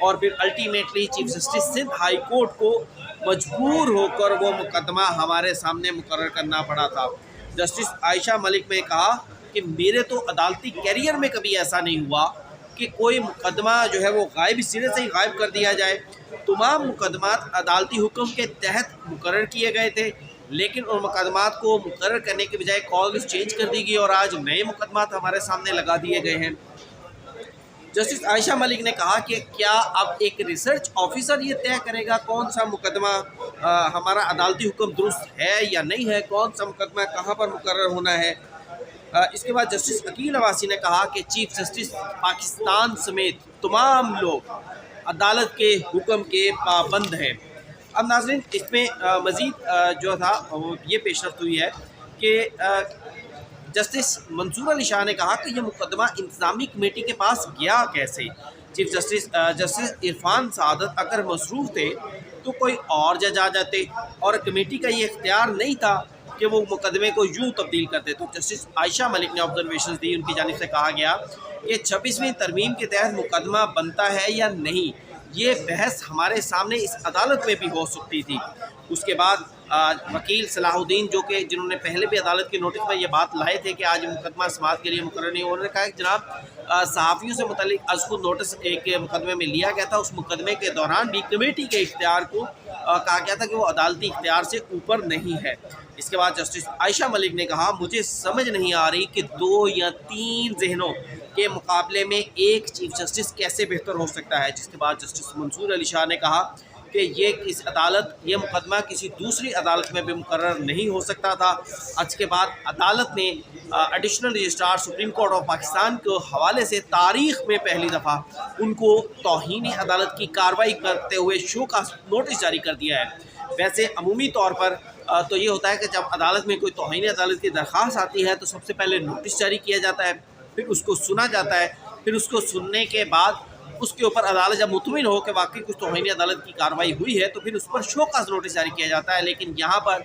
اور پھر ultimately chief justice Sindh high court کو مجبور ہو کر وہ مقدمہ ہمارے سامنے مقرر کرنا پڑا تھا۔ جسٹس عائشہ ملک نے کہا کہ میرے تو عدالتی کیریئر میں کبھی ایسا نہیں ہوا کہ کوئی مقدمہ جو ہے وہ غائب سرے سے ہی غائب کر دیا جائے۔ تمام مقدمات عدالتی حکم کے تحت مقرر کیے گئے تھے، لیکن ان مقدمات کو مقرر کرنے کے بجائے کالز چینج کر دی گئی اور آج نئے مقدمات ہمارے سامنے لگا دیے گئے ہیں۔ جسٹس عائشہ ملک نے کہا کہ کیا اب ایک ریسرچ آفیسر یہ طے کرے گا کون سا مقدمہ ہمارا عدالتی حکم درست ہے یا نہیں ہے، کون سا مقدمہ کہاں پر مقرر ہونا ہے۔ اس کے بعد جسٹس عقیل عواسی نے کہا کہ چیف جسٹس پاکستان سمیت تمام لوگ عدالت کے حکم کے پابند ہیں۔ اب ناظرین اس میں مزید جو تھا یہ پیش رفت ہوئی ہے کہ جسٹس منصور علی شاہ نے کہا کہ یہ مقدمہ انتظامی کمیٹی کے پاس گیا کیسے۔ چیف جسٹس عرفان سعادت اگر مصروف تھے تو کوئی اور جج آ جاتے اور کمیٹی کا یہ اختیار نہیں تھا کہ وہ مقدمے کو یوں تبدیل کرتے۔ تو جسٹس عائشہ ملک نے آبزرویشنز دی، ان کی جانب سے کہا گیا کہ 26ویں ترمیم کے تحت مقدمہ بنتا ہے یا نہیں، یہ بحث ہمارے سامنے اس عدالت میں بھی ہو سکتی تھی۔ اس کے بعد وکیل صلاح الدین جو کہ جنہوں نے پہلے بھی عدالت کے نوٹس میں یہ بات لائے تھے کہ آج مقدمہ سماعت کے لیے مقرر نہیں، انہوں نے کہا کہ جناب صحافیوں سے متعلق از خود نوٹس ایک مقدمے میں لیا گیا تھا، اس مقدمے کے دوران بھی کمیٹی کے اختیار کو کہا گیا تھا کہ وہ عدالتی اختیار سے اوپر نہیں ہے۔ اس کے بعد جسٹس عائشہ ملک نے کہا مجھے سمجھ نہیں آ رہی کہ 2 یا 3 ذہنوں کے مقابلے میں ایک چیف جسٹس کیسے بہتر ہو سکتا ہے۔ جس کے بعد جسٹس منصور علی شاہ نے کہا کہ یہ مقدمہ کسی دوسری عدالت میں بھی مقرر نہیں ہو سکتا تھا۔ اس کے بعد عدالت نے additional registrar supreme court of Pakistan کے حوالے سے تاریخ میں پہلی دفعہ ان کو توہین عدالت کی کارروائی کرتے ہوئے شو کا نوٹس جاری کر دیا ہے۔ ویسے عمومی طور پر تو یہ ہوتا ہے کہ جب عدالت میں کوئی توہین عدالت کی درخواست آتی ہے تو سب سے پہلے نوٹس جاری کیا جاتا ہے، پھر اس کو سنا جاتا ہے، پھر اس کو سننے کے بعد اس کے اوپر عدالت جب مطمئن ہو کہ واقعی کچھ توہین عدالت کی کارروائی ہوئی ہے تو پھر اس پر شو کاز نوٹس جاری کیا جاتا ہے۔ لیکن یہاں پر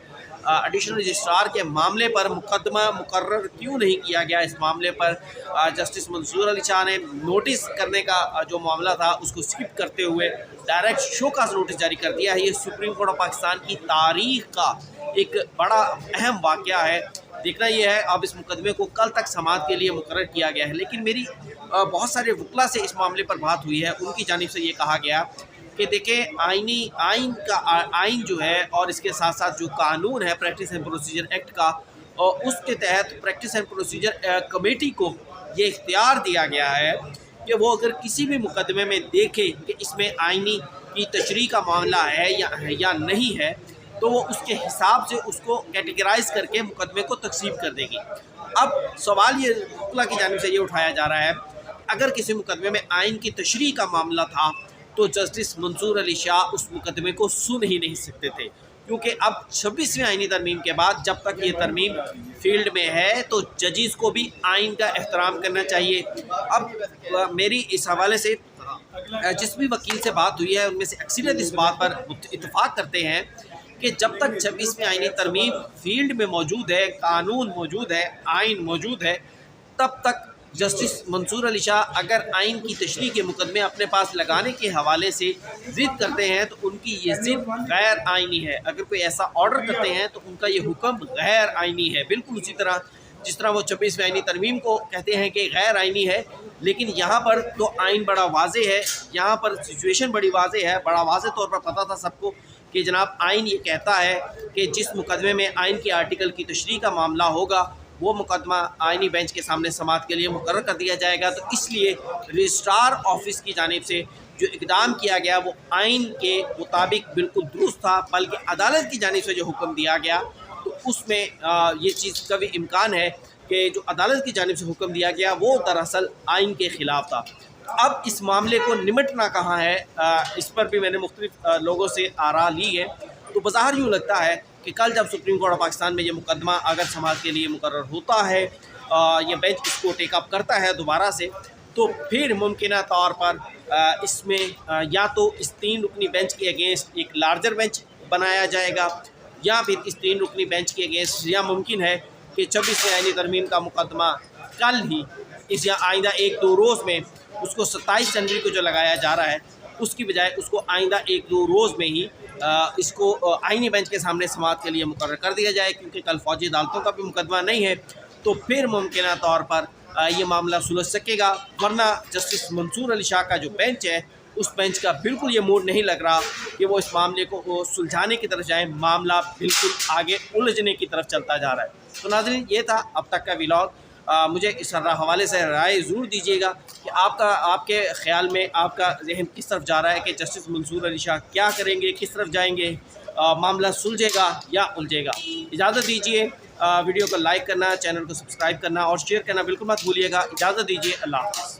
ایڈیشنل رجسٹرار کے معاملے پر مقدمہ مقرر کیوں نہیں کیا گیا؟ اس معاملے پر جسٹس منصور علی شاہ نے نوٹس کرنے کا جو معاملہ تھا اس کو سکپ کرتے ہوئے ڈائریکٹ شو کاز نوٹس جاری کر دیا ہے۔ یہ سپریم کورٹ آف پاکستان کی تاریخ کا ایک بڑا اہم واقعہ ہے۔ دیکھنا یہ ہے اب اس مقدمے کو کل تک سماعت کے لیے مقرر کیا گیا ہے، لیکن میری بہت سارے وکلا سے اس معاملے پر بات ہوئی ہے، ان کی جانب سے یہ کہا گیا کہ دیکھیں آئین جو ہے اور اس کے ساتھ ساتھ جو قانون ہے پریکٹس اینڈ پروسیجر ایکٹ کا، اور اس کے تحت پریکٹس اینڈ پروسیجر کمیٹی کو یہ اختیار دیا گیا ہے کہ وہ اگر کسی بھی مقدمے میں دیکھے کہ اس میں آئینی کی تشریح کا معاملہ ہے یا نہیں ہے تو وہ اس کے حساب سے اس کو کیٹیگرائز کر کے مقدمے کو تقسیم کر دے گی۔ اب سوال یہ وکلا کی جانب سے یہ اٹھایا جا رہا ہے اگر کسی مقدمے میں آئین کی تشریح کا معاملہ تھا تو جسٹس منصور علی شاہ اس مقدمے کو سن ہی نہیں سکتے تھے، کیونکہ اب 26ویں آئینی ترمیم کے بعد جب تک یہ ترمیم فیلڈ میں ہے تو ججز کو بھی آئین کا احترام کرنا چاہیے۔ اب میری اس حوالے سے جس بھی وکیل سے بات ہوئی ہے ان میں سے اکثریت اس بات پر اتفاق کرتے ہیں کہ جب تک 26ویں آئینی ترمیم فیلڈ میں موجود ہے، قانون موجود ہے، آئین موجود ہے، تب تک جسٹس منصور علی شاہ اگر آئین کی تشریح کے مقدمے اپنے پاس لگانے کے حوالے سے ضد کرتے ہیں تو ان کی یہ ضد غیر آئینی ہے۔ اگر کوئی ایسا آرڈر کرتے ہیں تو ان کا یہ حکم غیر آئینی ہے، بالکل اسی طرح جس طرح وہ 26ویں آئینی ترمیم کو کہتے ہیں کہ غیر آئینی ہے، لیکن یہاں پر تو آئین بڑا واضح ہے، یہاں پر سچویشن بڑی واضح ہے، بڑا واضح طور پر پتہ تھا سب کو کہ جناب آئین یہ کہتا ہے کہ جس مقدمے میں آئین کے آرٹیکل کی تشریح کا معاملہ ہوگا وہ مقدمہ آئینی بینچ کے سامنے سماعت کے لیے مقرر کر دیا جائے گا۔ تو اس لیے رجسٹرار آفس کی جانب سے جو اقدام کیا گیا وہ آئین کے مطابق بالکل درست تھا، بلکہ عدالت کی جانب سے جو حکم دیا گیا تو اس میں یہ چیز کا بھی امکان ہے کہ جو عدالت کی جانب سے حکم دیا گیا وہ دراصل آئین کے خلاف تھا۔ اب اس معاملے کو نمٹنا کہاں ہے، اس پر بھی میں نے مختلف لوگوں سے آراء لی ہے، تو بظاہر یوں لگتا ہے کہ کل جب سپریم کورٹ آف پاکستان میں یہ مقدمہ اگر سماعت کے لیے مقرر ہوتا ہے، یہ بینچ اس کو ٹیک اپ کرتا ہے دوبارہ سے، تو پھر ممکنہ طور پر اس میں یا تو اس 3 رکنی بینچ کے اگینسٹ ایک لارجر بینچ بنایا جائے گا، یا پھر اس 3 رکنی بینچ کے اگینسٹ یا ممکن ہے کہ 26ویں آئینی ترمیم کا مقدمہ کل ہی اس یا آئندہ 1-2 روز میں اس کو 27 جنوری کو جو لگایا جا رہا ہے اس کی بجائے اس کو آئندہ 1-2 روز میں ہی اس کو آئینی بینچ کے سامنے سماعت کے لیے مقرر کر دیا جائے، کیونکہ کل فوجی عدالتوں کا بھی مقدمہ نہیں ہے، تو پھر ممکنہ طور پر یہ معاملہ سلجھ سکے گا، ورنہ جسٹس منصور علی شاہ کا جو بینچ ہے اس بینچ کا بالکل یہ موڈ نہیں لگ رہا کہ وہ اس معاملے کو سلجھانے کی طرف جائیں، معاملہ بالکل آگے الجھنے کی طرف چلتا جا رہا ہے۔ تو ناظرین یہ تھا اب تک کا ولاگ، مجھے اس حوالے سے رائے ضرور دیجیے گا کہ آپ کے خیال میں آپ کا ذہن کس طرف جا رہا ہے کہ جسٹس منصور علی شاہ کیا کریں گے، کس طرف جائیں گے، معاملہ سلجھے گا یا الجھے گا۔ اجازت دیجیے، ویڈیو کو لائک کرنا، چینل کو سبسکرائب کرنا اور شیئر کرنا بالکل مت بھولیے گا۔ اجازت دیجیے، اللہ حافظ۔